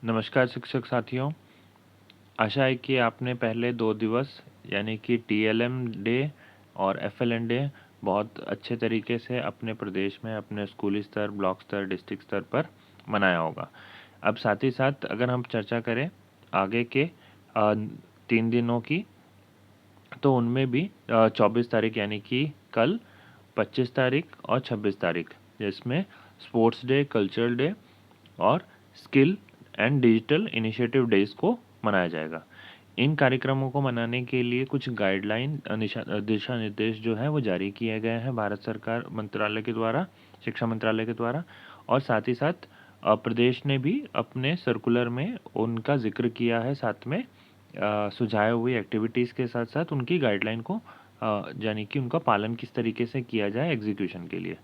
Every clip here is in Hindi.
नमस्कार शिक्षक साथियों। आशा है कि आपने पहले 2 दिवस यानी कि टीएलएम डे और एफएलएन डे बहुत अच्छे तरीके से अपने प्रदेश में अपने स्कूली स्तर, ब्लॉक स्तर, डिस्ट्रिक्ट स्तर पर मनाया होगा। अब साथ ही साथ अगर हम चर्चा करें आगे के 3 दिनों की, तो उनमें भी 24 तारीख यानी कि कल, 25 तारीख और 26 तारीख, जिसमें स्पोर्ट्स डे, कल्चरल डे और skill and digital initiative days को मनाया जाएगा। इन कार्यक्रमों को मनाने के लिए कुछ गाइडलाइन दिशा निर्देश जो है वो जारी किए गए हैं भारत सरकार मंत्रालय के द्वारा, शिक्षा मंत्रालय के द्वारा। और साथ ही साथ प्रदेश ने भी अपने सर्कुलर में उनका जिक्र किया है, साथ में सुझाए हुई एक्टिविटीज़ के साथ साथ उनकी गाइडलाइन को यानी कि उनका पालन किस तरीके से किया जाए एग्जीक्यूशन के लिए।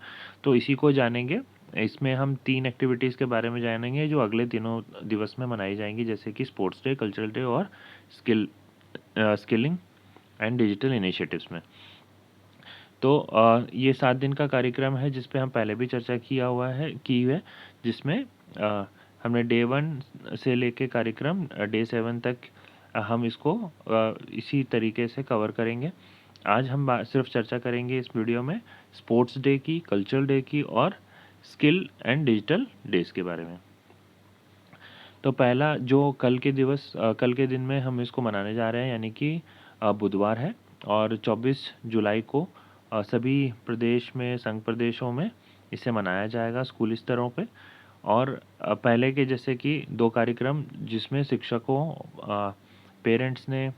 तो इसी को जानेंगे। इसमें हम 3 एक्टिविटीज़ के बारे में जानेंगे जो अगले दिनों दिवस में मनाई जाएंगी, जैसे कि स्पोर्ट्स डे, कल्चरल डे और स्किलिंग एंड डिजिटल इनिशिएटिव्स में। तो ये 7 दिन का कार्यक्रम है जिस पे हम पहले भी चर्चा की है, जिसमें हमने डे 1 से लेके कार्यक्रम डे 7 तक हम इसको इसी तरीके से कवर करेंगे। आज हम सिर्फ चर्चा करेंगे इस वीडियो में स्पोर्ट्स डे की, कल्चरल डे की और स्किल एंड डिजिटल डेज के बारे में। तो पहला जो कल के दिन में हम इसको मनाने जा रहे हैं, यानी कि बुधवार है और 24 जुलाई को सभी प्रदेश में, संघ प्रदेशों में इसे मनाया जाएगा स्कूली स्तरों पे। और पहले के जैसे कि 2 कार्यक्रम जिसमें शिक्षकों, पेरेंट्स ने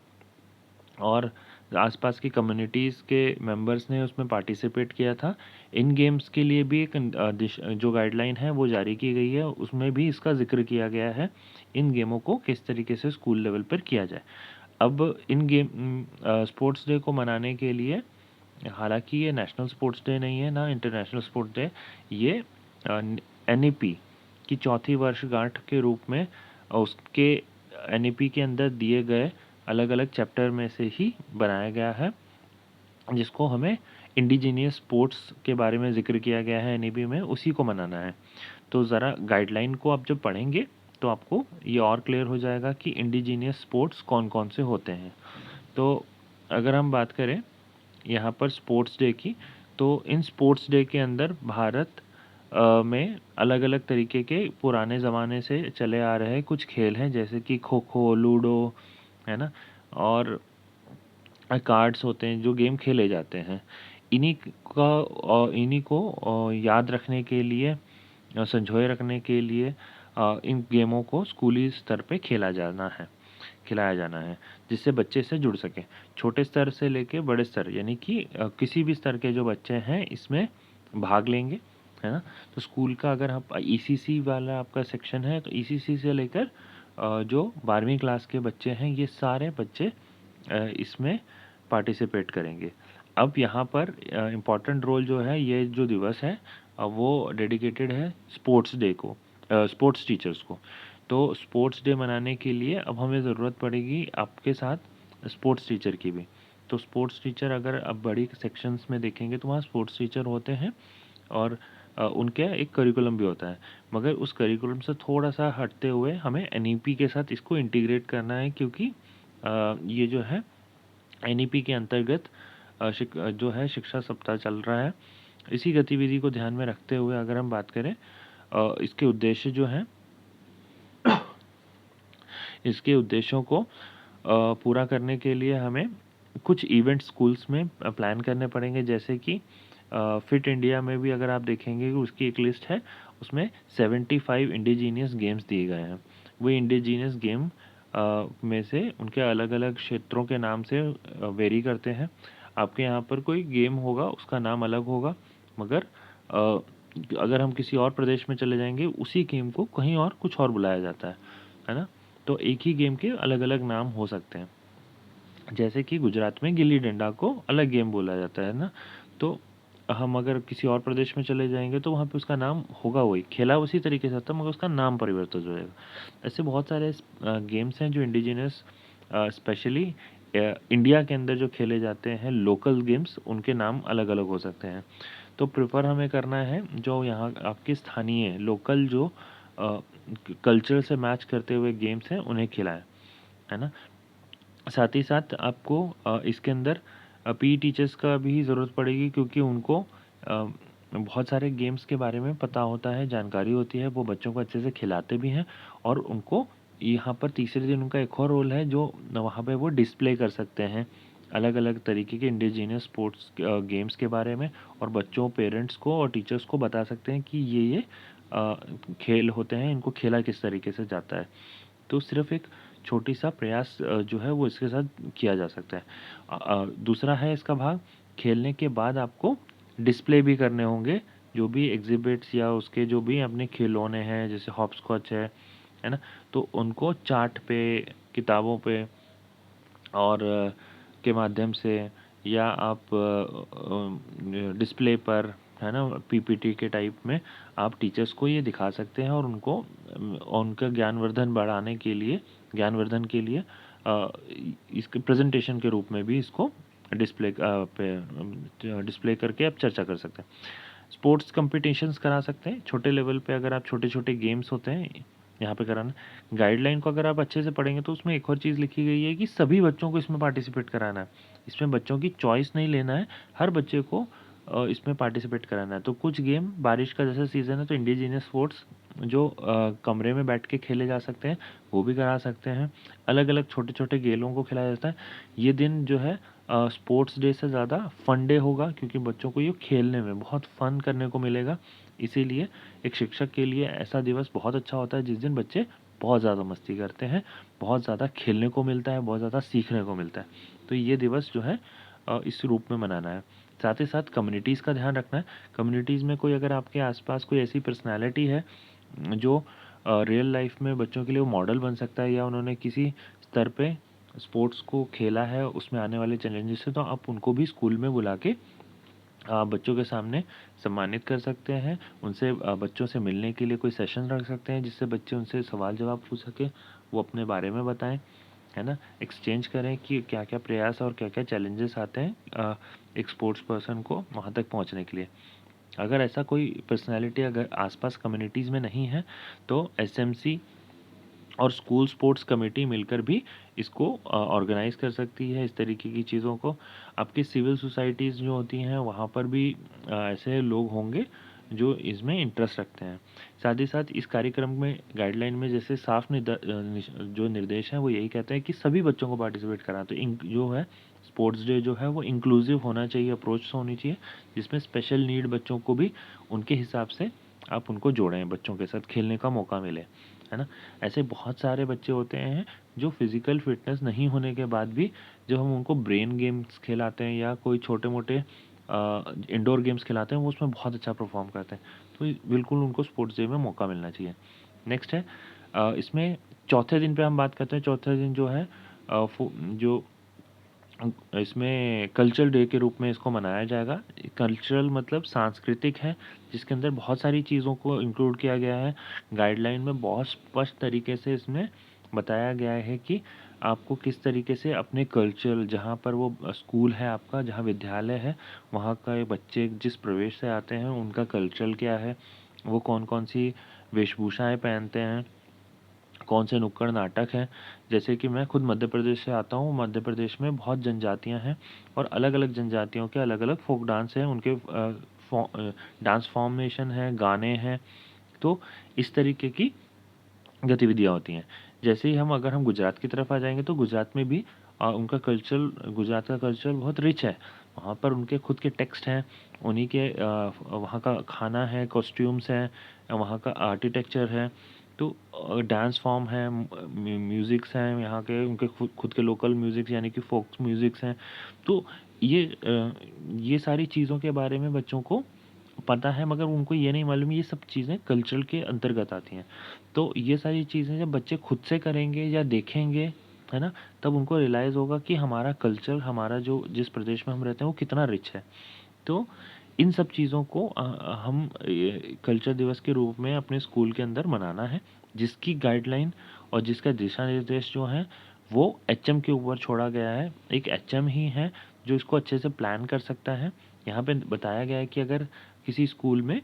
और आसपास की कम्युनिटीज़ के मेंबर्स ने उसमें पार्टिसिपेट किया था। इन गेम्स के लिए भी एक जो गाइडलाइन है वो जारी की गई है, उसमें भी इसका ज़िक्र किया गया है, इन गेमों को किस तरीके से स्कूल लेवल पर किया जाए। अब स्पोर्ट्स डे को मनाने के लिए, हालांकि ये नेशनल स्पोर्ट्स डे नहीं है ना इंटरनेशनल स्पोर्ट्स डे, ये एनईपी की चौथी वर्षगांठ के रूप में उसके एनईपी के अंदर दिए गए अलग अलग चैप्टर में से ही बनाया गया है, जिसको हमें इंडिजीनियस स्पोर्ट्स के बारे में जिक्र किया गया है एनईपी में, उसी को मनाना है। तो ज़रा गाइडलाइन को आप जब पढ़ेंगे तो आपको ये और क्लियर हो जाएगा कि इंडिजीनियस स्पोर्ट्स कौन कौन से होते हैं। तो अगर हम बात करें यहाँ पर स्पोर्ट्स डे की, तो इन स्पोर्ट्स डे के अंदर भारत में अलग अलग तरीके के पुराने ज़माने से चले आ रहे कुछ खेल हैं, जैसे कि खो खो, लूडो, है ना, और कार्ड्स होते हैं जो गेम खेले जाते हैं। इन्हीं को याद रखने के लिए, संजोए रखने के लिए इन गेमों को स्कूली स्तर पे खिलाया जाना है, जिससे बच्चे से जुड़ सकें। छोटे स्तर से लेके बड़े स्तर, यानी कि किसी भी स्तर के जो बच्चे हैं इसमें भाग लेंगे, है ना। तो स्कूल का अगर आप ईसीसी वाला आपका सेक्शन है, तो ईसीसी से लेकर जो 12वीं क्लास के बच्चे हैं, ये सारे बच्चे इसमें पार्टिसिपेट करेंगे। अब यहाँ पर इम्पॉर्टेंट रोल जो है, ये जो दिवस है वो डेडिकेटेड है स्पोर्ट्स डे को, स्पोर्ट्स टीचर्स को। तो स्पोर्ट्स डे मनाने के लिए अब हमें ज़रूरत पड़ेगी आपके साथ स्पोर्ट्स टीचर की भी। तो स्पोर्ट्स टीचर अगर अब बड़ी सेक्शंस में देखेंगे तो वहाँ स्पोर्ट्स टीचर होते हैं और उनके एक करिकुलम भी होता है, मगर उस करिकुलम से थोड़ा सा हटते हुए हमें एनईपी के साथ इसको इंटीग्रेट करना है, क्योंकि ये जो है एनईपी के अंतर्गत जो है शिक्षा सप्ताह चल रहा है। इसी गतिविधि को ध्यान में रखते हुए अगर हम बात करें, इसके उद्देश्य जो हैं, इसके उद्देश्यों को पूरा करने के लिए हमें कुछ इवेंट स्कूल्स में प्लान करने पड़ेंगे, जैसे कि फिट इंडिया में भी अगर आप देखेंगे कि उसकी एक लिस्ट है, उसमें 75 इंडिजीनियस गेम्स दिए गए हैं। वो इंडिजीनियस गेम में से उनके अलग अलग क्षेत्रों के नाम से वेरी करते हैं। आपके यहाँ पर कोई गेम होगा उसका नाम अलग होगा, मगर अगर हम किसी और प्रदेश में चले जाएंगे उसी गेम को कहीं और कुछ और बुलाया जाता है ना। तो एक ही गेम के अलग अलग नाम हो सकते हैं, जैसे कि गुजरात में गिल्ली डंडा को अलग गेम बोला जाता है ना। तो हम अगर किसी और प्रदेश में चले जाएंगे तो वहाँ पे उसका नाम होगा, वही खेला उसी तरीके से होता है, मगर उसका नाम परिवर्तित हो जाएगा। ऐसे बहुत सारे गेम्स हैं जो इंडिजिनस, स्पेशली इंडिया के अंदर जो खेले जाते हैं लोकल गेम्स, उनके नाम अलग अलग हो सकते हैं। तो प्रेफर हमें करना है जो यहाँ आपके स्थानीय लोकल जो कल्चर से मैच करते हुए गेम्स हैं उन्हें खिलाएं, है ना। साथ ही साथ आपको इसके अंदर पीई टीचर्स का भी ज़रूरत पड़ेगी, क्योंकि उनको बहुत सारे गेम्स के बारे में पता होता है, जानकारी होती है, वो बच्चों को अच्छे से खिलाते भी हैं। और उनको यहाँ पर तीसरे दिन उनका एक और रोल है जो वहाँ पे वो डिस्प्ले कर सकते हैं अलग अलग तरीके के इंडिजीनियस स्पोर्ट्स गेम्स के बारे में, और बच्चों, पेरेंट्स को और टीचर्स को बता सकते हैं कि ये खेल होते हैं, इनको खेला किस तरीके से जाता है। तो सिर्फ एक छोटी सा प्रयास जो है वो इसके साथ किया जा सकता है। दूसरा है इसका भाग, खेलने के बाद आपको डिस्प्ले भी करने होंगे, जो भी एग्जिबिट्स या उसके जो भी अपने खिलौने हैं, जैसे हॉपस्कॉच है ना, तो उनको चार्ट पे, किताबों पे और के माध्यम से, या आप डिस्प्ले पर, है ना, पीपीटी के टाइप में आप टीचर्स को ये दिखा सकते हैं, और उनको उनका ज्ञानवर्धन बढ़ाने के लिए, ज्ञानवर्धन के लिए इसके प्रेजेंटेशन के रूप में भी इसको डिस्प्ले पे डिस्प्ले करके आप चर्चा कर सकते हैं। स्पोर्ट्स कॉम्पिटिशन्स करा सकते हैं छोटे लेवल पे, अगर आप छोटे छोटे गेम्स होते हैं यहाँ पे कराना। गाइडलाइन को अगर आप अच्छे से पढ़ेंगे तो उसमें एक और चीज़ लिखी गई है कि सभी बच्चों को इसमें पार्टिसिपेट कराना है। इसमें बच्चों की चॉइस नहीं लेना है, हर बच्चे को इसमें पार्टिसिपेट कराना है। तो कुछ गेम, बारिश का जैसा सीज़न है तो इंडिजीनियस स्पोर्ट्स जो कमरे में बैठ के खेले जा सकते हैं वो भी करा सकते हैं। अलग अलग छोटे छोटे खेलों को खिलाया जाता है। ये दिन जो है स्पोर्ट्स डे से ज़्यादा फन डे होगा, क्योंकि बच्चों को ये खेलने में बहुत फन करने को मिलेगा। इसीलिए एक शिक्षक के लिए ऐसा दिवस बहुत अच्छा होता है जिस दिन बच्चे बहुत ज़्यादा मस्ती करते हैं, बहुत ज़्यादा खेलने को मिलता है, बहुत ज़्यादा सीखने को मिलता है। तो ये दिवस जो है इस रूप में मनाना है। साथ ही साथ कम्युनिटीज़ का ध्यान रखना है। कम्युनिटीज़ में कोई अगर आपके आसपास कोई ऐसी पर्सनैलिटी है जो रियल लाइफ में बच्चों के लिए वो मॉडल बन सकता है, या उन्होंने किसी स्तर पे स्पोर्ट्स को खेला है, उसमें आने वाले चैलेंजेस से, तो आप उनको भी स्कूल में बुला के बच्चों के सामने सम्मानित कर सकते हैं। उनसे बच्चों से मिलने के लिए कोई सेशन रख सकते हैं, जिससे बच्चे उनसे सवाल जवाब पूछ सकें, वो अपने बारे में बताएं, है ना। एक्सचेंज करें कि क्या क्या प्रयास और क्या क्या चैलेंजेस आते हैं एक स्पोर्ट्स पर्सन को वहाँ तक पहुँचने के लिए। अगर ऐसा कोई पर्सनैलिटी अगर आसपास कम्युनिटीज़ में नहीं है, तो एसएमसी और स्कूल स्पोर्ट्स कमेटी मिलकर भी इसको ऑर्गेनाइज़ कर सकती है, इस तरीके की चीज़ों को। आपकी सिविल सोसाइटीज़ जो होती हैं वहाँ पर भी ऐसे लोग होंगे जो इसमें इंटरेस्ट रखते हैं। साथ ही साथ इस कार्यक्रम में गाइडलाइन में जैसे साफ जो निर्देश हैं वो यही कहते हैं कि सभी बच्चों को पार्टिसिपेट कराना। तो जो है स्पोर्ट्स डे जो है वो इंक्लूसिव होना चाहिए, अप्रोच होनी चाहिए, जिसमें स्पेशल नीड बच्चों को भी उनके हिसाब से आप उनको जोड़ें, बच्चों के साथ खेलने का मौका मिले, है ना। ऐसे बहुत सारे बच्चे होते हैं जो फिज़िकल फिटनेस नहीं होने के बाद भी जब हम उनको ब्रेन गेम्स खिलाते हैं या कोई छोटे मोटे इंडोर गेम्स खिलाते हैं, वो उसमें बहुत अच्छा परफॉर्म करते हैं। तो बिल्कुल उनको स्पोर्ट्स डे में मौका मिलना चाहिए। नेक्स्ट है इसमें चौथे दिन पे हम बात करते हैं। चौथे दिन जो है जो इसमें कल्चरल डे के रूप में इसको मनाया जाएगा। कल्चरल मतलब सांस्कृतिक है, जिसके अंदर बहुत सारी चीज़ों को इंक्लूड किया गया है। गाइडलाइन में बहुत स्पष्ट तरीके से इसमें बताया गया है कि आपको किस तरीके से अपने कल्चर, जहाँ पर वो स्कूल है आपका, जहाँ विद्यालय है, वहाँ का बच्चे जिस प्रवेश से आते हैं उनका कल्चर क्या है, वो कौन कौन सी वेशभूषाएँ पहनते हैं, कौन से नुक्कड़ नाटक हैं। जैसे कि मैं खुद मध्य प्रदेश से आता हूँ, मध्य प्रदेश में बहुत जनजातियाँ हैं और अलग अलग जनजातियों के अलग अलग फोक डांस हैं, उनके डांस फॉर्मेशन है, गाने हैं। तो इस तरीके की गतिविधियाँ होती हैं। जैसे ही अगर हम गुजरात की तरफ आ जाएंगे तो गुजरात में भी उनका कल्चर, गुजरात का कल्चर बहुत रिच है। वहाँ पर उनके खुद के टेक्स्ट हैं, उन्हीं के वहाँ का खाना है, कॉस्ट्यूम्स हैं, वहाँ का आर्किटेक्चर है। तो डांस फॉर्म है, म्यूज़िक्स हैं यहाँ के, उनके खुद के लोकल म्यूज़िक्स यानी कि फोक म्यूज़िक्स हैं। तो ये सारी चीज़ों के बारे में बच्चों को पता है, मगर उनको ये नहीं मालूम ये सब चीज़ें कल्चर के अंतर्गत आती हैं। तो ये सारी चीज़ें जब बच्चे खुद से करेंगे या देखेंगे, है ना, तब उनको रियलाइज़ होगा कि हमारा कल्चर, हमारा जो जिस प्रदेश में हम रहते हैं वो कितना रिच है। तो इन सब चीज़ों को हम कल्चर दिवस के रूप में अपने स्कूल के अंदर मनाना है, जिसकी गाइडलाइन और जिसका दिशा निर्देश जो है वो एचएम के ऊपर छोड़ा गया है। एक एचएम ही है जो इसको अच्छे से प्लान कर सकता है। यहाँ पे बताया गया है कि अगर किसी स्कूल में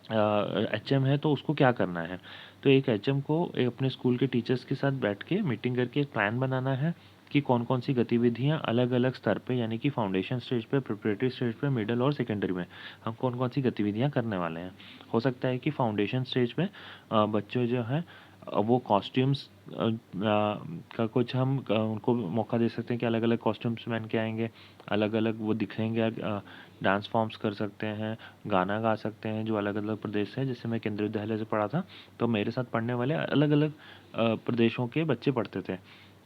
एचएम है तो उसको क्या करना है। तो एक एचएम को अपने स्कूल के टीचर्स के साथ बैठ के मीटिंग करके एक प्लान बनाना है कि कौन कौन सी गतिविधियां अलग अलग स्तर पे, यानी कि फाउंडेशन स्टेज पे, प्रिपरेटरी स्टेज पे, मिडिल और सेकेंडरी में हम कौन कौन सी गतिविधियां करने वाले हैं। हो सकता है कि फाउंडेशन स्टेज पे बच्चे जो हैं वो कॉस्ट्यूम्स का कुछ हम उनको मौका दे सकते हैं कि अलग अलग कॉस्ट्यूम्स पहन के आएंगे, अलग अलग वो दिखेंगे, डांस फॉर्म्स कर सकते हैं, गाना गा सकते हैं जो अलग अलग प्रदेश से है। जैसे मैं केंद्रीय विद्यालय से पढ़ा था तो मेरे साथ पढ़ने वाले अलग अलग प्रदेशों के बच्चे पढ़ते थे,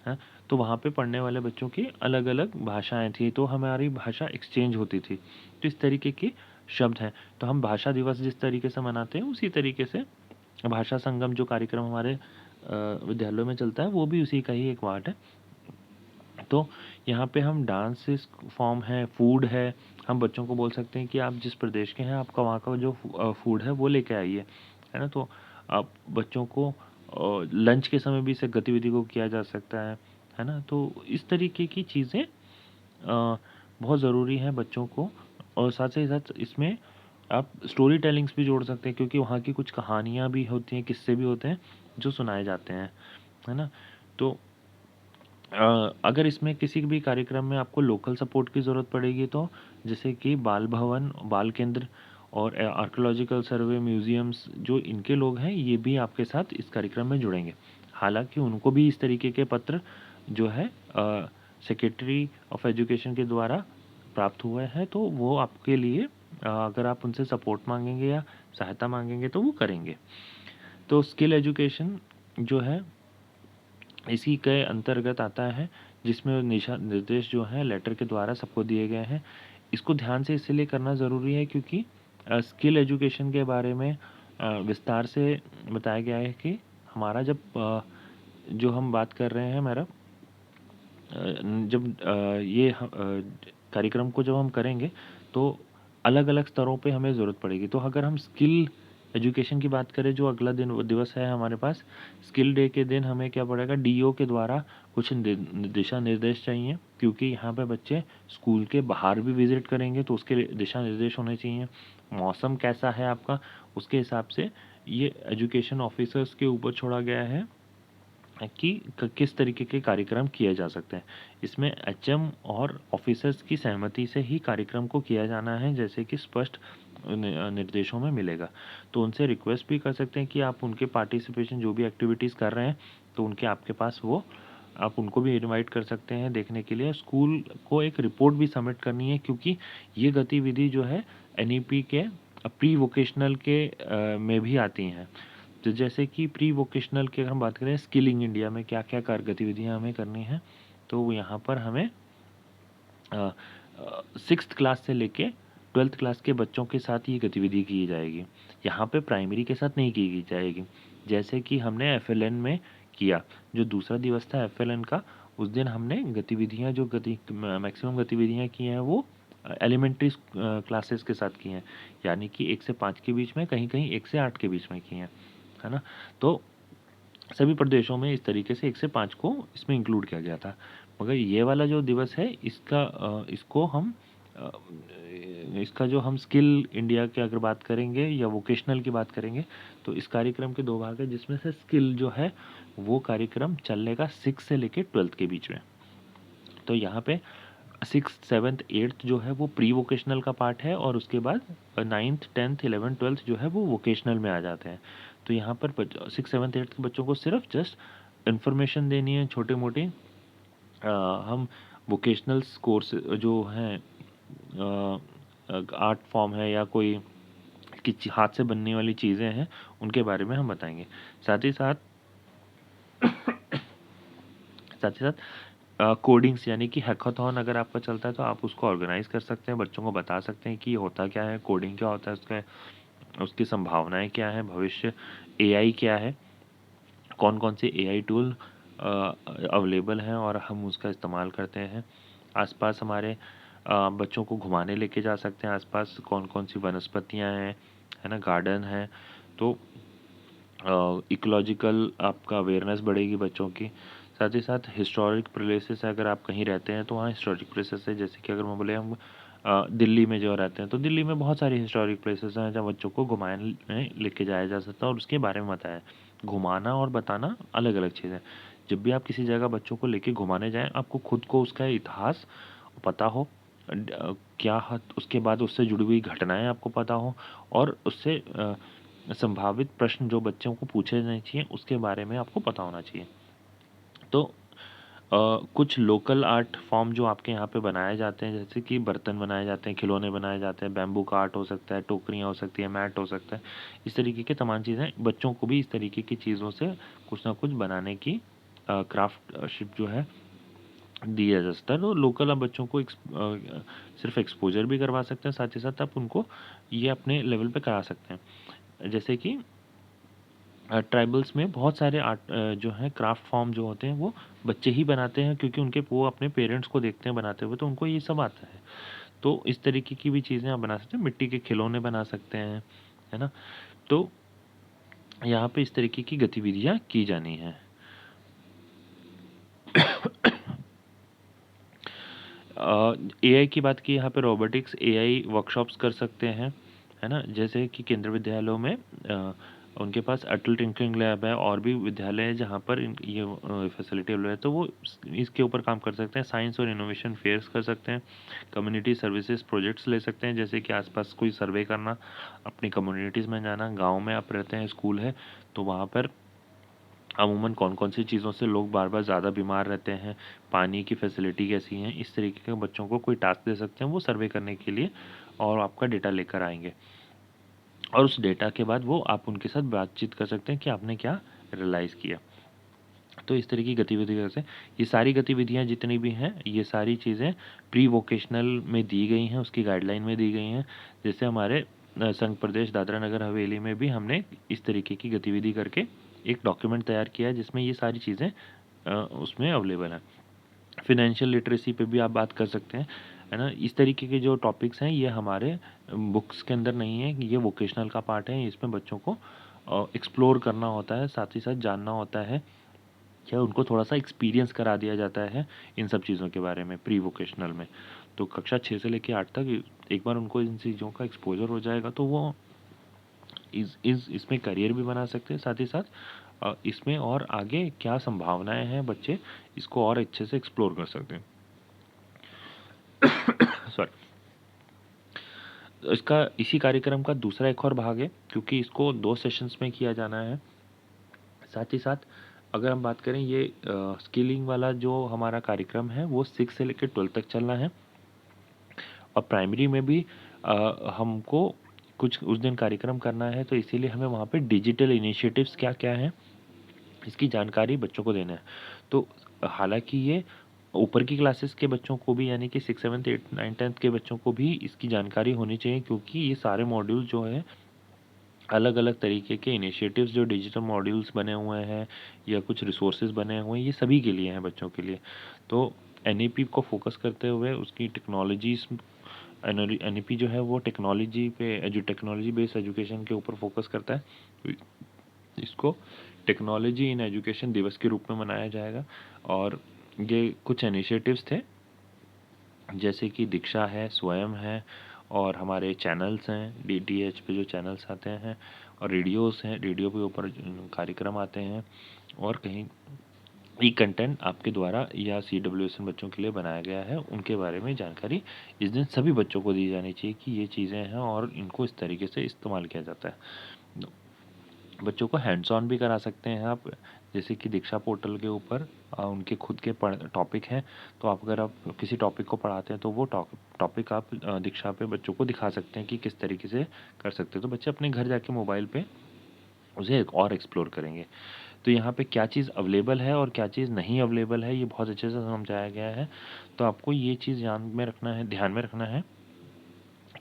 हैं। तो वहाँ पे पढ़ने वाले बच्चों की अलग अलग भाषाएं थी, तो हमारी भाषा एक्सचेंज होती थी। तो इस तरीके के शब्द हैं। तो हम भाषा दिवस जिस तरीके से मनाते हैं उसी तरीके से भाषा संगम जो कार्यक्रम हमारे विद्यालयों में चलता है वो भी उसी का ही एक पार्ट है। तो यहाँ पे हम डांस फॉर्म है, फूड है, हम बच्चों को बोल सकते हैं कि आप जिस प्रदेश के हैं आपका वहाँ का जो फूड है वो लेके आइए, है ना। तो आप बच्चों को लंच के समय भी इस गतिविधि को किया जा सकता है ना। तो इस तरीके की चीज़ें बहुत ज़रूरी हैं बच्चों को। और साथ ही साथ इसमें आप स्टोरी टेलिंग्स भी जोड़ सकते हैं, क्योंकि वहाँ की कुछ कहानियाँ भी होती हैं, किस्से भी होते हैं जो सुनाए जाते हैं, है ना। तो अगर इसमें किसी भी कार्यक्रम में आपको लोकल सपोर्ट की ज़रूरत पड़ेगी तो जैसे कि बाल भवन, बाल केंद्र और आर्कियोलॉजिकल सर्वे, म्यूजियम्स, जो इनके लोग हैं ये भी आपके साथ इस कार्यक्रम में जुड़ेंगे। हालांकि उनको भी इस तरीके के पत्र जो है सेक्रेटरी ऑफ एजुकेशन के द्वारा प्राप्त हुए हैं, तो वो आपके लिए अगर आप उनसे सपोर्ट मांगेंगे या सहायता मांगेंगे तो वो करेंगे। तो स्किल एजुकेशन जो है इसी के अंतर्गत आता है, जिसमें निशा निर्देश जो हैं लेटर के द्वारा सबको दिए गए हैं। इसको ध्यान से इसलिए करना ज़रूरी है क्योंकि स्किल एजुकेशन के बारे में विस्तार से बताया गया है कि हमारा जब जो हम बात कर रहे हैं हमारा जब कार्यक्रम को जब हम करेंगे तो अलग अलग स्तरों पे हमें ज़रूरत पड़ेगी। तो अगर हम स्किल एजुकेशन की बात करें, जो अगला दिन दिवस है हमारे पास, स्किल डे के दिन हमें क्या पड़ेगा, डीओ के द्वारा कुछ दिशा निर्देश चाहिए, क्योंकि यहाँ पे बच्चे स्कूल के बाहर भी विजिट करेंगे तो उसके दिशा निर्देश होने चाहिए। मौसम कैसा है आपका, उसके हिसाब से ये एजुकेशन ऑफिसर्स के ऊपर छोड़ा गया है कि किस तरीके के कार्यक्रम किए जा सकते हैं। इसमें एचएम और ऑफिसर्स की सहमति से ही कार्यक्रम को किया जाना है, जैसे कि स्पष्ट निर्देशों में मिलेगा। तो उनसे रिक्वेस्ट भी कर सकते हैं कि आप उनके पार्टिसिपेशन जो भी एक्टिविटीज़ कर रहे हैं तो उनके आपके पास वो आप उनको भी इनवाइट कर सकते हैं देखने के लिए। स्कूल को एक रिपोर्ट भी सबमिट करनी है, क्योंकि ये गतिविधि जो है एनईपी के प्री वोकेशनल के में भी आती हैं। तो जैसे कि प्री वोकेशनल की अगर हम बात करें, स्किलिंग इंडिया में क्या क्या कार्य गतिविधियाँ हमें करनी है, तो यहाँ पर हमें 6th क्लास से लेके 12th क्लास के बच्चों के साथ ये गतिविधि की जाएगी। यहाँ पे प्राइमरी के साथ नहीं की जाएगी। जैसे कि हमने एफएलएन में किया, जो दूसरा दिवस था एफएलएन का, उस दिन हमने गतिविधियाँ जो मैक्सिमम गतिविधियाँ की हैं वो एलिमेंट्री क्लासेस के साथ की हैं, यानी कि 1 से 5 के बीच में, कहीं कहीं 1 से 8 के बीच में की हैं, है ना। तो सभी प्रदेशों में इस तरीके से 1 से 5 को इसमें इंक्लूड किया गया था। मगर ये वाला जो दिवस है अ, इसका जो हम स्किल इंडिया की अगर बात करेंगे या वोकेशनल की बात करेंगे, तो इस कार्यक्रम के 2 भाग है, जिसमें से स्किल जो है वो कार्यक्रम चलेगा 6 से लेके 12th के बीच में। तो यहाँ पे 6th 7th 8th जो है वो प्री वोकेशनल का पार्ट है, और उसके बाद 9th 10th 11th 12th जो है वो वोकेशनल में आ जाते हैं। तो यहाँ पर 6 7 8 के बच्चों को सिर्फ जस्ट इन्फॉर्मेशन देनी है छोटे मोटे। हम वोकेशनल कोर्स जो हैं, आर्ट फॉर्म है या कोई हाथ से बनने वाली चीज़ें हैं, उनके बारे में हम बताएंगे। साथ ही साथ कोडिंग्स, यानी कि हैकाथॉन अगर आपका चलता है तो आप उसको ऑर्गेनाइज कर सकते हैं, बच्चों को बता सकते हैं कि होता क्या है, कोडिंग क्या होता है, उसकी संभावनाएं क्या हैं, भविष्य एआई क्या है, कौन कौन से एआई टूल अवेलेबल हैं और हम उसका इस्तेमाल करते हैं। आसपास हमारे बच्चों को घुमाने लेके जा सकते हैं, आसपास कौन कौन सी वनस्पतियां हैं, है ना, गार्डन है। तो इकोलॉजिकल आपका अवेयरनेस बढ़ेगी बच्चों की। साथ ही साथ हिस्टोरिक प्लेसेस, अगर आप कहीं रहते हैं तो वहाँ हिस्टोरिक प्लेसेस है, जैसे कि अगर मैं बोले हम दिल्ली में जो रहते हैं, तो दिल्ली में बहुत सारी हिस्टोरिक प्लेसेस हैं जहाँ बच्चों को घुमाने लेके जाया जा सकता है और उसके बारे में बताया। घुमाना और बताना अलग अलग चीज़ है। जब भी आप किसी जगह बच्चों को लेके घुमाने जाएं, आपको खुद को उसका इतिहास पता हो, क्या उसके बाद उससे जुड़ी हुई घटनाएं आपको पता हो, और उससे संभावित प्रश्न जो बच्चों को पूछे जाने चाहिए उसके बारे में आपको पता होना चाहिए। तो कुछ लोकल आर्ट फॉर्म जो आपके यहाँ पे बनाए जाते हैं, जैसे कि बर्तन बनाए जाते हैं, खिलौने बनाए जाते हैं, बैम्बू का आर्ट हो सकता है, टोकरियाँ हो सकती है, मैट हो सकता है, इस तरीके के तमाम चीज़ें बच्चों को भी इस तरीके की चीज़ों से कुछ ना कुछ बनाने की क्राफ्टशिप जो है दिया जा सकता है। तो लोकल आप बच्चों को सिर्फ एक्सपोजर भी करवा सकते हैं, साथ ही साथ आप उनको ये अपने लेवल पे करा सकते हैं। जैसे कि ट्राइबल्स में बहुत सारे आर्ट जो हैं क्राफ्ट फॉर्म जो होते हैं वो बच्चे ही बनाते हैं, क्योंकि उनके वो अपने पेरेंट्स को देखते हैं बनाते हुए, तो उनको ये सब आता है। तो इस तरीके की भी चीज़ें आप बना सकते हैं, मिट्टी के खिलौने बना सकते हैं, है ना। तो यहाँ पे इस तरीके की गतिविधियाँ की जानी हैं। एआई की बात की, यहाँ पे रोबोटिक्स एआई वर्कशॉप्स कर सकते हैं, है ना। जैसे कि केंद्रीय विद्यालयों में उनके पास अटल टिंकरिंग लैब है, और भी विद्यालय है जहाँ पर ये फैसिलिटी अवेलेबल है, तो वो इसके ऊपर काम कर सकते हैं। साइंस और इनोवेशन फेयर्स कर सकते हैं, कम्युनिटी सर्विसेज प्रोजेक्ट्स ले सकते हैं, जैसे कि आसपास कोई सर्वे करना, अपनी कम्युनिटीज़ में जाना, गाँव में आप रहते हैं, स्कूल है, तो वहाँ पर अमूमन कौन-कौन सी चीज़ों से लोग बार-बार ज़्यादा बीमार रहते हैं, पानी की फैसिलिटी कैसी है, इस तरीके के बच्चों को कोई टास्क दे सकते हैं वो सर्वे करने के लिए, और आपका डेटा लेकर आएँगे। और उस डेटा के बाद वो आप उनके साथ बातचीत कर सकते हैं कि आपने क्या रियलाइज़ किया। तो इस तरह की गतिविधि कर सकते हैं। ये सारी गतिविधियाँ जितनी भी हैं, ये सारी चीज़ें प्री वोकेशनल में दी गई हैं, उसकी गाइडलाइन में दी गई हैं। जैसे हमारे संघ प्रदेश दादरा नगर हवेली में भी हमने इस तरीके की गतिविधि करके एक डॉक्यूमेंट तैयार किया है, जिसमें ये सारी चीज़ें उसमें अवेलेबल हैं। फ़ाइनेंशियल लिटरेसी पे भी आप बात कर सकते हैं, है ना। इस तरीके के जो टॉपिक्स हैं ये हमारे बुक्स के अंदर नहीं है, ये वोकेशनल का पार्ट है। इसमें बच्चों को एक्सप्लोर करना होता है, साथ ही साथ जानना होता है, क्या उनको थोड़ा-सा एक्सपीरियंस करा दिया जाता है इन सब चीज़ों के बारे में प्री वोकेशनल में। तो कक्षा 6 से लेके 8 तक एक बार उनको इन चीज़ों का एक्सपोज़र हो जाएगा, तो वो इसमें करियर भी बना सकते हैं, साथ ही साथ इसमें और आगे क्या संभावनाएँ हैं, बच्चे इसको और अच्छे से एक्सप्लोर कर सकते हैं। सॉरी। इसका इसी कार्यक्रम का दूसरा एक और भाग है, क्योंकि इसको 2 सेशंस में किया जाना है। साथ ही साथ अगर हम बात करें, ये स्किलिंग वाला जो हमारा कार्यक्रम है वो 6 से लेकर 12 तक चलना है, और प्राइमरी में भी हमको कुछ उस दिन कार्यक्रम करना है, तो इसीलिए हमें वहाँ पे डिजिटल इनिशिएटिव्स क्या-क्या हैं, इसकी जानकारी बच्चों को देना है। तो हालाँकि ये ऊपर की क्लासेस के बच्चों को भी, यानी कि 6, 7, 8, 9, 10th के बच्चों को भी इसकी जानकारी होनी चाहिए, क्योंकि ये सारे मॉड्यूल जो है अलग-अलग तरीके के इनिशिएटिव्स जो डिजिटल मॉड्यूल्स बने हुए हैं या कुछ रिसोर्सेज बने हुए हैं, ये सभी के लिए हैं, बच्चों के लिए। तो एनईपी को फोकस करते हुए उसकी टेक्नोलॉजीज, एनईपी जो है वो टेक्नोलॉजी पे, जो टेक्नोलॉजी बेस्ड एजुकेशन के ऊपर फोकस करता है। तो इसको टेक्नोलॉजी इन एजुकेशन दिवस के रूप में मनाया जाएगा। और ये कुछ इनिशिएटिव्स थे, जैसे कि दीक्षा है, स्वयं है, और हमारे चैनल्स हैं, डीटीएच पे जो चैनल्स आते हैं, और रेडियोस हैं, रेडियो के ऊपर कार्यक्रम आते हैं, और कहीं ई कंटेंट आपके द्वारा या सीडब्ल्यूएसएन बच्चों के लिए बनाया गया है, उनके बारे में जानकारी इस दिन सभी बच्चों को दी जानी चाहिए कि ये चीज़ें हैं और इनको इस तरीके से इस्तेमाल किया जाता है। बच्चों को हैंड्स ऑन भी करा सकते हैं आप, जैसे कि दीक्षा पोर्टल के ऊपर उनके खुद के टॉपिक हैं, तो आप अगर आप किसी टॉपिक को पढ़ाते हैं तो वो टॉपिक आप दीक्षा पे बच्चों को दिखा सकते हैं कि किस तरीके से कर सकते हैं, तो बच्चे अपने घर जाके मोबाइल पे उसे एक और एक्सप्लोर करेंगे। तो यहाँ पे क्या चीज़ अवेलेबल है और क्या चीज़ नहीं अवेलेबल है, ये बहुत अच्छे से समझाया गया है। तो आपको ये चीज़ ध्यान में रखना है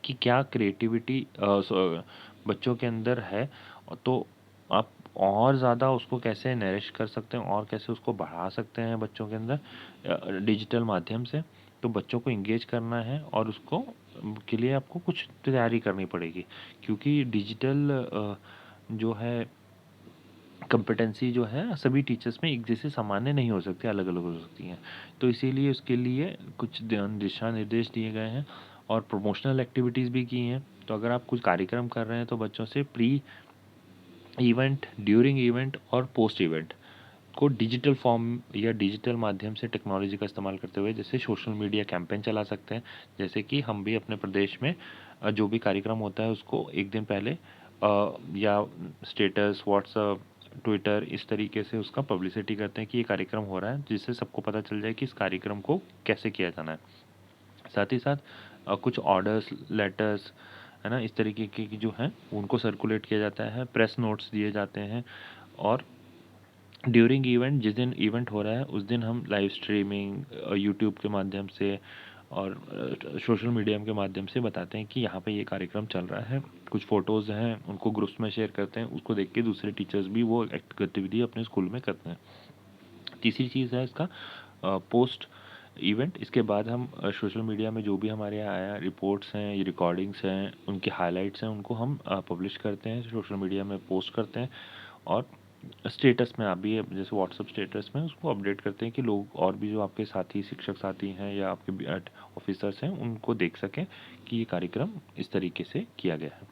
कि क्या क्रिएटिविटी बच्चों के अंदर है, तो आप और ज़्यादा उसको कैसे नरिश कर सकते हैं और कैसे उसको बढ़ा सकते हैं बच्चों के अंदर डिजिटल माध्यम से। तो बच्चों को इंगेज करना है, और उसको के लिए आपको कुछ तैयारी करनी पड़ेगी, क्योंकि डिजिटल जो है कॉम्पिटेंसी जो है सभी टीचर्स में एक जैसे सामान्य नहीं हो सकती, अलग-अलग हो सकती हैं। तो इसीलिए उसके लिए कुछ दिशा निर्देश दिए गए हैं, और प्रमोशनल एक्टिविटीज़ भी की हैं। तो अगर आप कुछ कार्यक्रम कर रहे हैं तो बच्चों से प्री इवेंट, ड्यूरिंग इवेंट और पोस्ट इवेंट को डिजिटल फॉर्म या डिजिटल माध्यम से टेक्नोलॉजी का इस्तेमाल करते हुए जैसे सोशल मीडिया कैंपेन चला सकते हैं। जैसे कि हम भी अपने प्रदेश में जो भी कार्यक्रम होता है उसको एक दिन पहले या स्टेटस, व्हाट्सएप, ट्विटर इस तरीके से उसका पब्लिसिटी करते हैं कि ये कार्यक्रम हो रहा है, जिससे सबको पता चल जाए कि इस कार्यक्रम को कैसे किया जाना है। साथ ही साथ कुछ ऑर्डर्स, लेटर्स, है ना, इस तरीके की जो हैं उनको सर्कुलेट किया जाता है, प्रेस नोट्स दिए जाते हैं। और ड्यूरिंग इवेंट, जिस दिन इवेंट हो रहा है उस दिन हम लाइव स्ट्रीमिंग यूट्यूब के माध्यम से और सोशल मीडिया के माध्यम से बताते हैं कि यहाँ पे ये कार्यक्रम चल रहा है। कुछ फ़ोटोज़ हैं उनको ग्रुप्स में शेयर करते हैं, उसको देख के दूसरे टीचर्स भी वो गतिविधि अपने स्कूल में करते हैं। तीसरी चीज़ है इसका पोस्ट इवेंट। इसके बाद हम सोशल मीडिया में जो भी हमारे यहाँ आया रिपोर्ट्स हैं, ये रिकॉर्डिंग्स हैं, उनके हाइलाइट्स हैं, उनको हम पब्लिश करते हैं, सोशल मीडिया में पोस्ट करते हैं। और स्टेटस में आप भी जैसे व्हाट्सएप स्टेटस में उसको अपडेट करते हैं कि लोग और भी जो आपके साथी, शिक्षक साथी हैं या आपके ऑफिसर्स हैं उनको देख सकें कि ये कार्यक्रम इस तरीके से किया गया है।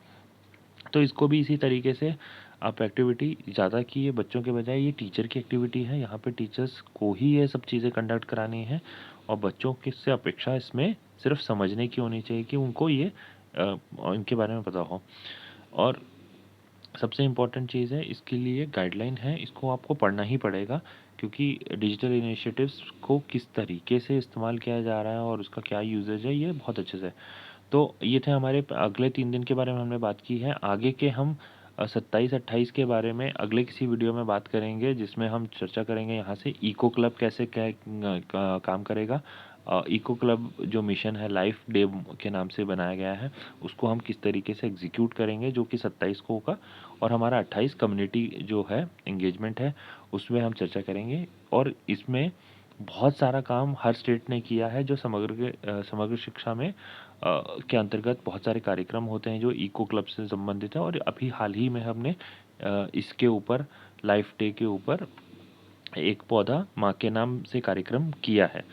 तो इसको भी इसी तरीके से आप एक्टिविटी ज़्यादा की है बच्चों के बजाय ये टीचर की एक्टिविटी है। यहाँ पे टीचर्स को ही ये सब चीज़ें कंडक्ट करानी है और बच्चों की से अपेक्षा इसमें सिर्फ समझने की होनी चाहिए कि उनको ये इनके बारे में पता हो। और सबसे इम्पोर्टेंट चीज़ है इसके लिए गाइडलाइन है, इसको आपको पढ़ना ही पड़ेगा क्योंकि डिजिटल इनिशिएटिव्स को किस तरीके से इस्तेमाल किया जा रहा है और उसका क्या यूजेज है ये बहुत अच्छे से। तो ये थे हमारे अगले 3 दिन के बारे में हमने बात की है। आगे के हम 27-28 के बारे में अगले किसी वीडियो में बात करेंगे जिसमें हम चर्चा करेंगे यहाँ से इको क्लब कैसे क्या काम करेगा। इको क्लब जो मिशन है लाइफ डे के नाम से बनाया गया है उसको हम किस तरीके से एग्जीक्यूट करेंगे जो कि 27 को होगा। और हमारा 28 कम्युनिटी जो है एंगेजमेंट है उसमें हम चर्चा करेंगे। और इसमें बहुत सारा काम हर स्टेट ने किया है जो समग्र शिक्षा में के अंतर्गत बहुत सारे कार्यक्रम होते हैं जो इको क्लब से संबंधित है। और अभी हाल ही में हमने इसके ऊपर लाइफ डे के ऊपर एक पौधा माँ के नाम से कार्यक्रम किया है।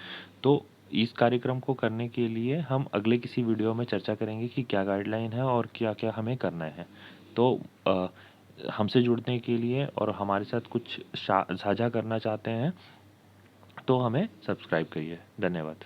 तो इस कार्यक्रम को करने के लिए हम अगले किसी वीडियो में चर्चा करेंगे कि क्या गाइडलाइन है और क्या-क्या हमें करना है। तो हमसे जुड़ने के लिए और हमारे साथ कुछ साझा करना चाहते हैं तो हमें सब्सक्राइब करिए। धन्यवाद।